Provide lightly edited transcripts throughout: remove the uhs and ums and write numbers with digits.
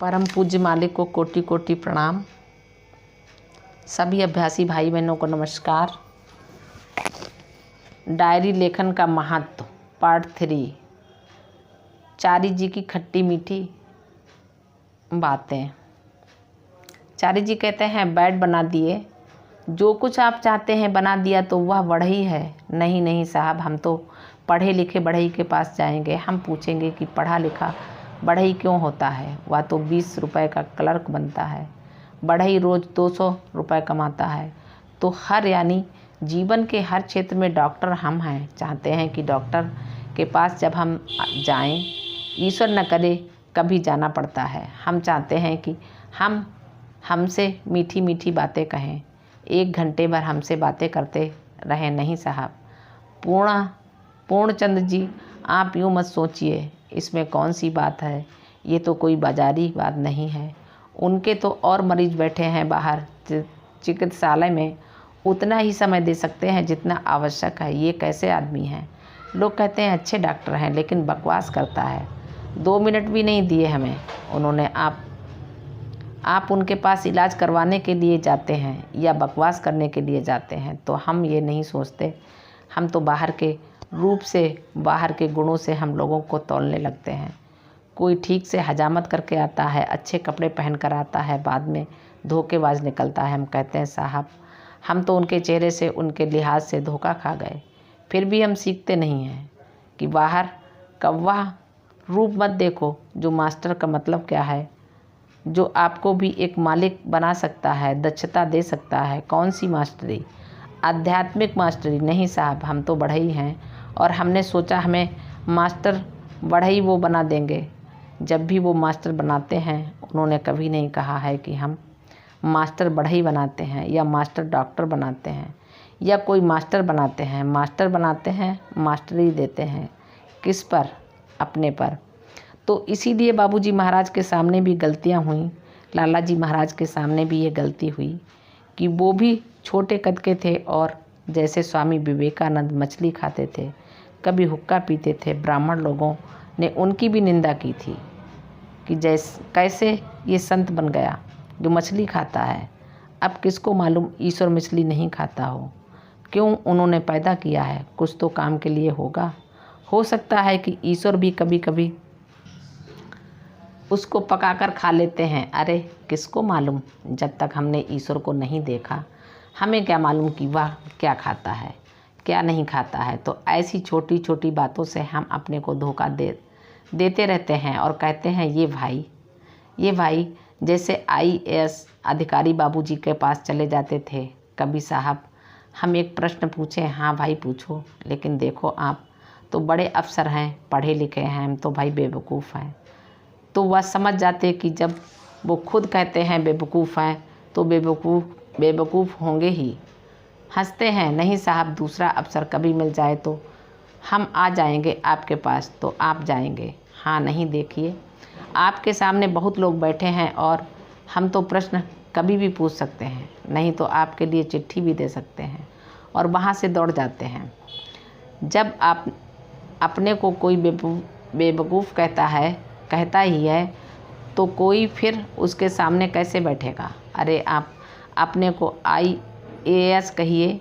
परम पूज्य मालिक को कोटि कोटि प्रणाम। सभी अभ्यासी भाई बहनों को नमस्कार। डायरी लेखन का महत्व पार्ट 3। चारी जी की खट्टी मीठी बातें। चारी जी कहते हैं बेड बना दिए, जो कुछ आप चाहते हैं बना दिया तो वह बढ़ई है। नहीं नहीं साहब, हम तो पढ़े लिखे बढ़ई के पास जाएंगे। हम पूछेंगे कि पढ़ा लिखा बढ़ई क्यों होता है? वह तो 20 रुपए का क्लर्क बनता है। बढ़ई रोज़ 200 रुपए कमाता है। तो हर यानी जीवन के हर क्षेत्र में डॉक्टर हम हैं। चाहते हैं कि डॉक्टर के पास जब हम जाएं, ईश्वर न करे कभी जाना पड़ता है। हम चाहते हैं कि हमसे मीठी मीठी बातें कहें, 1 घंटे भर हमसे बातें करते रहें। नहीं साहब, पूर्णचंद जी, आप यूँ मत सोचिए, इसमें कौन सी बात है। ये तो कोई बाजारी बात नहीं है। उनके तो और मरीज बैठे हैं बाहर चिकित्सालय में, उतना ही समय दे सकते हैं जितना आवश्यक है। ये कैसे आदमी हैं? लोग कहते हैं अच्छे डॉक्टर हैं, लेकिन बकवास करता है। 2 मिनट भी नहीं दिए हमें उन्होंने। आप उनके पास इलाज करवाने के लिए जाते हैं या बकवास करने के लिए जाते हैं, तो हम ये नहीं सोचते। हम तो बाहर के रूप से, बाहर के गुणों से हम लोगों को तौलने लगते हैं। कोई ठीक से हजामत करके आता है, अच्छे कपड़े पहन कर आता है, बाद में धोखेबाज निकलता है। हम कहते हैं साहब, हम तो उनके चेहरे से, उनके लिहाज से धोखा खा गए। फिर भी हम सीखते नहीं हैं कि बाहर कौवा रूप मत देखो। जो मास्टर का मतलब क्या है? जो आपको भी एक मालिक बना सकता है, दक्षता दे सकता है। कौन सी मास्टरी? आध्यात्मिक मास्टरी नहीं साहब, हम तो बढ़ई हैं और हमने सोचा हमें मास्टर बढ़ई वो बना देंगे। जब भी वो मास्टर बनाते हैं, उन्होंने कभी नहीं कहा है कि हम मास्टर बढ़ई बनाते हैं या मास्टर डॉक्टर बनाते हैं या कोई मास्टर बनाते हैं। मास्टर बनाते हैं, मास्टरी देते हैं। किस पर? अपने पर। तो इसीलिए बाबूजी महाराज के सामने भी गलतियां हुई, लाला जी महाराज के सामने भी ये गलती हुई कि वो भी छोटे कद के थे और जैसे स्वामी विवेकानंद मछली खाते थे, कभी हुक्का पीते थे। ब्राह्मण लोगों ने उनकी भी निंदा की थी कि कैसे ये संत बन गया जो मछली खाता है। अब किसको मालूम ईश्वर मछली नहीं खाता हो? क्यों उन्होंने पैदा किया है? कुछ तो काम के लिए होगा। हो सकता है कि ईश्वर भी कभी कभी उसको पकाकर खा लेते हैं। अरे किसको मालूम? जब तक हमने ईश्वर को नहीं देखा, हमें क्या मालूम कि वह क्या खाता है, क्या नहीं खाता है। तो ऐसी छोटी छोटी बातों से हम अपने को धोखा देते रहते हैं और कहते हैं ये भाई जैसे IAS अधिकारी बाबूजी के पास चले जाते थे। कभी साहब हम एक प्रश्न पूछें, हाँ भाई पूछो, लेकिन देखो आप तो बड़े अफसर हैं, पढ़े लिखे हैं, हम तो भाई बेवकूफ़ हैं। तो वह समझ जाते कि जब वो खुद कहते हैं बेवकूफ़ हैं तो बेवकूफ़ होंगे ही। हंसते हैं। नहीं साहब, दूसरा अफसर कभी मिल जाए तो हम आ जाएंगे आपके पास, तो आप जाएंगे। हाँ नहीं, देखिए आपके सामने बहुत लोग बैठे हैं और हम तो प्रश्न कभी भी पूछ सकते हैं, नहीं तो आपके लिए चिट्ठी भी दे सकते हैं। और वहाँ से दौड़ जाते हैं। जब आप अपने को कोई बेवकूफ़ कहता ही है, तो कोई फिर उसके सामने कैसे बैठेगा? अरे आप अपने को IAS कहिए,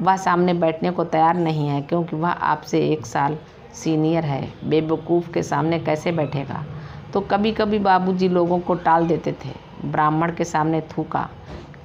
वह सामने बैठने को तैयार नहीं है, क्योंकि वह आपसे 1 साल सीनियर है। बेवकूफ़ के सामने कैसे बैठेगा? तो कभी कभी बाबूजी लोगों को टाल देते थे। ब्राह्मण के सामने थूका,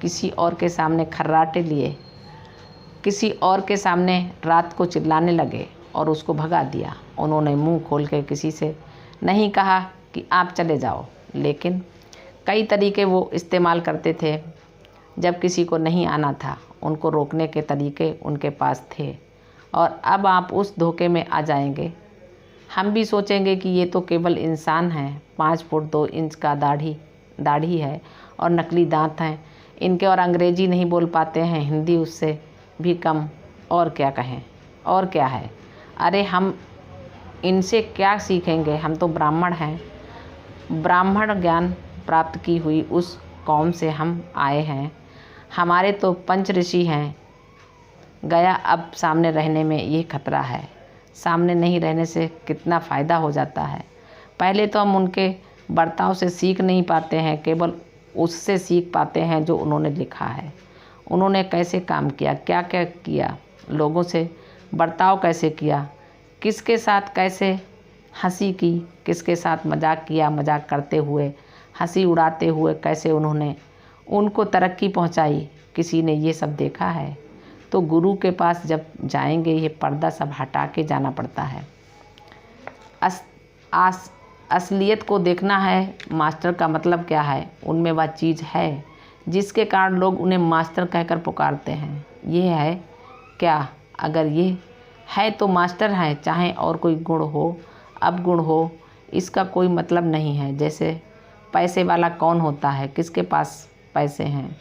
किसी और के सामने खर्राटे लिए, किसी और के सामने रात को चिल्लाने लगे और उसको भगा दिया। उन्होंने मुंह खोल के किसी से नहीं कहा कि आप चले जाओ, लेकिन कई तरीके वो इस्तेमाल करते थे। जब किसी को नहीं आना था, उनको रोकने के तरीके उनके पास थे। और अब आप उस धोखे में आ जाएंगे। हम भी सोचेंगे कि ये तो केवल इंसान है, 5 फुट 2 इंच का दाढ़ी है और नकली दांत हैं इनके, और अंग्रेजी नहीं बोल पाते हैं, हिंदी उससे भी कम। और क्या कहें, और क्या है? अरे हम इनसे क्या सीखेंगे? हम तो ब्राह्मण हैं, ब्राह्मण ज्ञान प्राप्त की हुई उस कौम से हम आए हैं। हमारे तो पंच ऋषि हैं। गया अब सामने रहने में ये खतरा है। सामने नहीं रहने से कितना फ़ायदा हो जाता है। पहले तो हम उनके बर्ताव से सीख नहीं पाते हैं, केवल उससे सीख पाते हैं जो उन्होंने लिखा है। उन्होंने कैसे काम किया, क्या क्या किया, लोगों से बर्ताव कैसे किया, किसके साथ कैसे हंसी की, किसके साथ मजाक किया, मजाक करते हुए, हंसी उड़ाते हुए कैसे उन्होंने उनको तरक्की पहुंचाई, किसी ने ये सब देखा है? तो गुरु के पास जब जाएंगे ये पर्दा सब हटा के जाना पड़ता है। असलियत को देखना है। मास्टर का मतलब क्या है? उनमें वह चीज़ है जिसके कारण लोग उन्हें मास्टर कहकर पुकारते हैं। ये है क्या? अगर ये है तो मास्टर है, चाहे और कोई गुण हो, अवगुण हो, इसका कोई मतलब नहीं है। जैसे पैसे वाला कौन होता है, किसके पास पैसे हैं,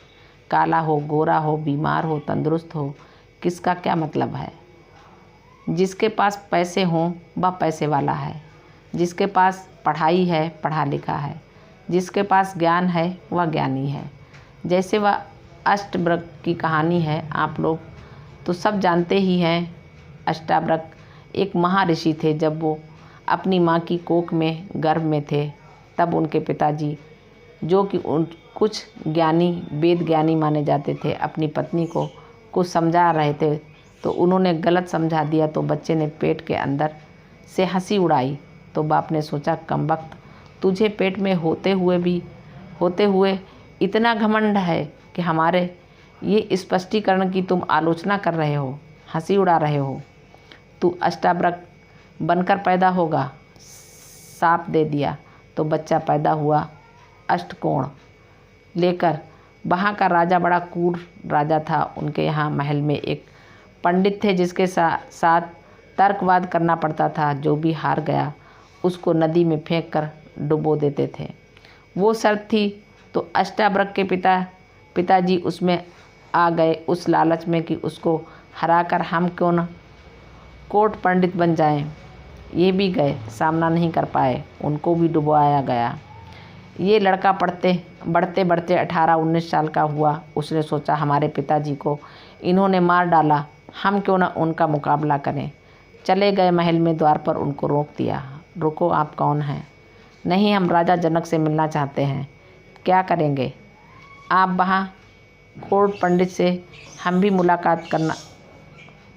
काला हो, गोरा हो, बीमार हो, तंदुरुस्त हो, किसका क्या मतलब है? जिसके पास पैसे हों वह पैसे वाला है, जिसके पास पढ़ाई है, पढ़ा लिखा है, जिसके पास ज्ञान है वह ज्ञानी है। जैसे वह अष्टवक्र की कहानी है, आप लोग तो सब जानते ही हैं। अष्टावक्र एक महर्षि थे। जब वो अपनी माँ की कोख में गर्भ में थे, तब उनके पिताजी, जो कि कुछ ज्ञानी, वेद ज्ञानी माने जाते थे, अपनी पत्नी को कुछ समझा रहे थे तो उन्होंने गलत समझा दिया, तो बच्चे ने पेट के अंदर से हंसी उड़ाई। तो बाप ने सोचा, कमबख्त, तुझे पेट में होते हुए इतना घमंड है कि हमारे ये स्पष्टीकरण की तुम आलोचना कर रहे हो, हंसी उड़ा रहे हो। तू अष्टावक्र बनकर पैदा होगा। साप दे दिया तो बच्चा पैदा हुआ अष्टकोण लेकर। वहाँ का राजा बड़ा क्रूर राजा था। उनके यहाँ महल में एक पंडित थे जिसके साथ तर्कवाद करना पड़ता था। जो भी हार गया उसको नदी में फेंक कर डुबो देते थे। वो शर्त थी। तो अष्टावक्र के पिताजी उसमें आ गए, उस लालच में कि उसको हराकर हम क्यों न कोट पंडित बन जाएं। ये भी गए, सामना नहीं कर पाए, उनको भी डुबोया गया। ये लड़का बढ़ते बढ़ते 18-19 साल का हुआ। उसने सोचा, हमारे पिताजी को इन्होंने मार डाला, हम क्यों ना उनका मुकाबला करें। चले गए महल में, द्वार पर उनको रोक दिया। रुको, आप कौन हैं? नहीं, हम राजा जनक से मिलना चाहते हैं। क्या करेंगे आप वहाँ? कोट पंडित से हम भी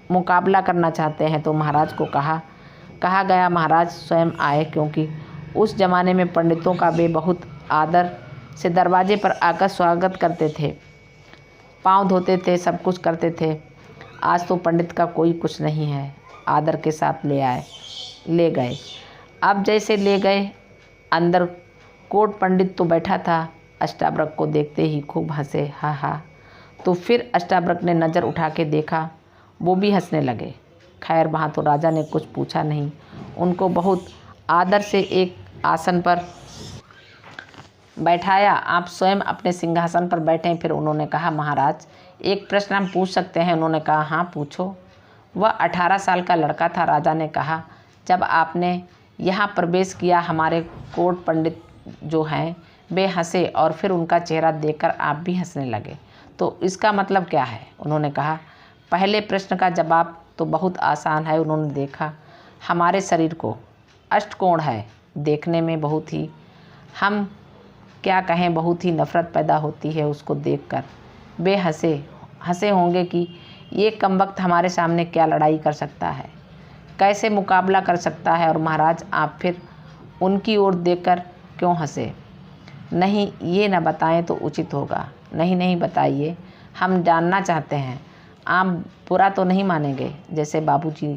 मुकाबला करना चाहते हैं। तो महाराज को कहा गया। महाराज स्वयं आए, क्योंकि उस ज़माने में पंडितों का वे बहुत आदर से दरवाजे पर आकर स्वागत करते थे, पाँव धोते थे, सब कुछ करते थे। आज तो पंडित का कोई कुछ नहीं है। आदर के साथ ले गए। अब जैसे ले गए, अंदर कोट पंडित तो बैठा था। अष्टावक्र को देखते ही खूब हंसे, हा। तो फिर अष्टावक्र ने नज़र उठा के देखा, वो भी हंसने लगे। खैर, वहाँ तो राजा ने कुछ पूछा नहीं, उनको बहुत आदर से एक आसन पर बैठाया। आप स्वयं अपने सिंहासन पर बैठे। फिर उन्होंने कहा, महाराज एक प्रश्न हम पूछ सकते हैं? उन्होंने कहा, हाँ पूछो। वह 18 साल का लड़का था। राजा ने कहा, जब आपने यहाँ प्रवेश किया, हमारे कोट पंडित जो हैं वे हंसे और फिर उनका चेहरा देखकर आप भी हंसने लगे, तो इसका मतलब क्या है? उन्होंने कहा, पहले प्रश्न का जवाब तो बहुत आसान है। उन्होंने देखा, हमारे शरीर को अष्टकोण है, देखने में बहुत ही, हम क्या कहें, बहुत ही नफ़रत पैदा होती है उसको देखकर। वे हंसे होंगे कि ये कमबख्त हमारे सामने क्या लड़ाई कर सकता है, कैसे मुकाबला कर सकता है। और महाराज आप फिर उनकी ओर देखकर क्यों हंसे? नहीं, ये न बताएं तो उचित होगा। नहीं बताइए, हम जानना चाहते हैं। आप बुरा तो नहीं मानेंगे? जैसे बाबूजी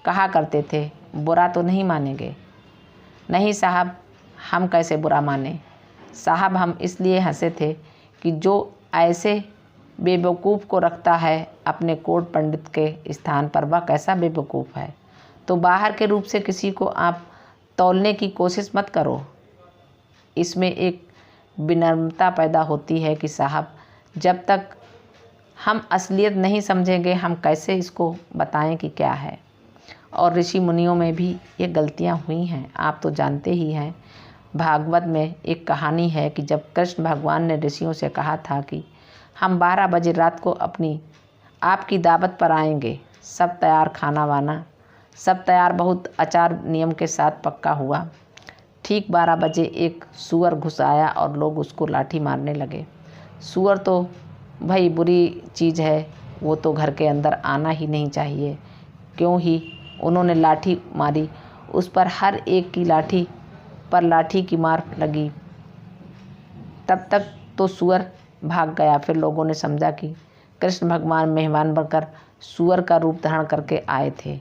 कहा करते थे, बुरा तो नहीं मानेंगे? नहीं साहब, हम कैसे बुरा माने साहब। हम इसलिए हंसे थे कि जो ऐसे बेवकूफ़ को रखता है अपने कोट पंडित के स्थान पर, वह कैसा बेवकूफ़ है। तो बाहर के रूप से किसी को आप तौलने की कोशिश मत करो। इसमें एक विनम्रता पैदा होती है कि साहब, जब तक हम असलियत नहीं समझेंगे, हम कैसे इसको बताएं कि क्या है। और ऋषि मुनियों में भी ये गलतियां हुई हैं, आप तो जानते ही हैं। भागवत में एक कहानी है कि जब कृष्ण भगवान ने ऋषियों से कहा था कि हम 12 बजे रात को आपकी दावत पर आएंगे, सब तैयार, खाना वाना सब तैयार, बहुत आचार नियम के साथ पक्का हुआ। ठीक 12 बजे एक सूअर घुस आया और लोग उसको लाठी मारने लगे। सूअर तो भाई बुरी चीज़ है, वो तो घर के अंदर आना ही नहीं चाहिए। क्यों ही उन्होंने लाठी मारी, उस पर हर एक की लाठी पर लाठी की मार लगी। तब तक तो सूअर भाग गया। फिर लोगों ने समझा कि कृष्ण भगवान मेहमान बनकर सूअर का रूप धारण करके आए थे।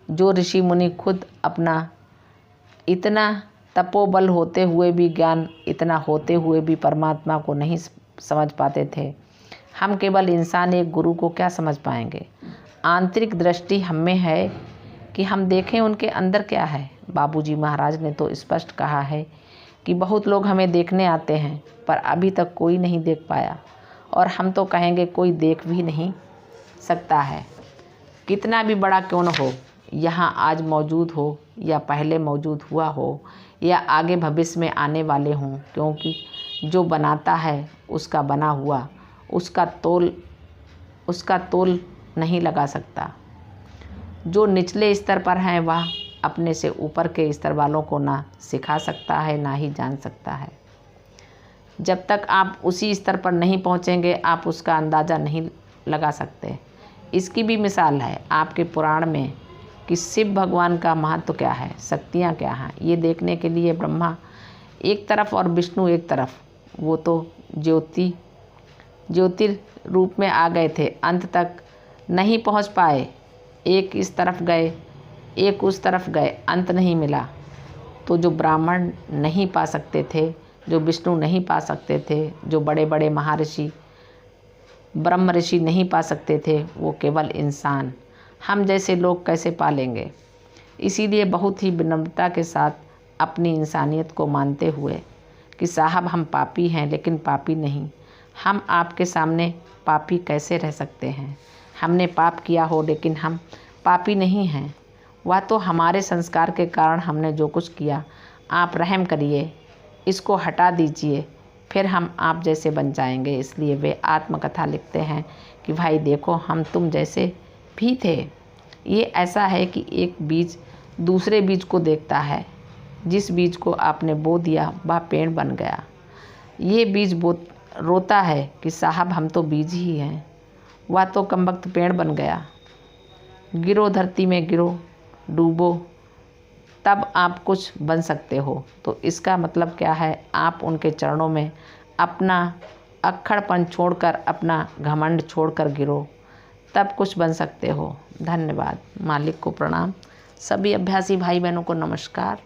जो ऋषि मुनि खुद अपना इतना तपोबल होते हुए भी, ज्ञान इतना होते हुए भी परमात्मा को नहीं समझ पाते थे, हम केवल इंसान एक गुरु को क्या समझ पाएंगे। आंतरिक दृष्टि हम में है कि हम देखें उनके अंदर क्या है। बाबूजी महाराज ने तो स्पष्ट कहा है कि बहुत लोग हमें देखने आते हैं पर अभी तक कोई नहीं देख पाया, और हम तो कहेंगे कोई देख भी नहीं सकता है। कितना भी बड़ा क्यों न हो, यहाँ आज मौजूद हो या पहले मौजूद हुआ हो या आगे भविष्य में आने वाले हों, क्योंकि जो बनाता है उसका बना हुआ उसका तोल नहीं लगा सकता। जो निचले स्तर पर हैं वह अपने से ऊपर के स्तर वालों को ना सिखा सकता है ना ही जान सकता है। जब तक आप उसी स्तर पर नहीं पहुंचेंगे आप उसका अंदाज़ा नहीं लगा सकते। इसकी भी मिसाल है आपके पुराण में कि शिव भगवान का महत्व क्या है, शक्तियाँ क्या हैं। ये देखने के लिए ब्रह्मा एक तरफ और विष्णु एक तरफ, वो तो ज्योतिर रूप में आ गए थे, अंत तक नहीं पहुंच पाए। एक इस तरफ गए, एक उस तरफ गए, अंत नहीं मिला। तो जो ब्राह्मण नहीं पा सकते थे, जो विष्णु नहीं पा सकते थे, जो बड़े बड़े महर्षि ब्रह्म ऋषि नहीं पा सकते थे, वो केवल इंसान हम जैसे लोग कैसे पा लेंगे। इसीलिए बहुत ही विनम्रता के साथ अपनी इंसानियत को मानते हुए कि साहब हम पापी हैं लेकिन पापी नहीं, हम आपके सामने पापी कैसे रह सकते हैं। हमने पाप किया हो लेकिन हम पापी नहीं हैं। वह तो हमारे संस्कार के कारण हमने जो कुछ किया, आप रहम करिए, इसको हटा दीजिए, फिर हम आप जैसे बन जाएंगे। इसलिए वे आत्मकथा लिखते हैं कि भाई देखो हम तुम जैसे भी थे। ये ऐसा है कि एक बीज दूसरे बीज को देखता है, जिस बीज को आपने बो दिया वह पेड़ बन गया। ये बीज रोता है कि साहब हम तो बीज ही हैं, वह तो कमबख्त पेड़ बन गया। गिरो धरती में गिरो, डूबो, तब आप कुछ बन सकते हो। तो इसका मतलब क्या है, आप उनके चरणों में अपना अक्खड़पन छोड़कर, अपना घमंड छोड़कर गिरो, तब कुछ बन सकते हो। धन्यवाद। मालिक को प्रणाम। सभी अभ्यासी भाई बहनों को नमस्कार।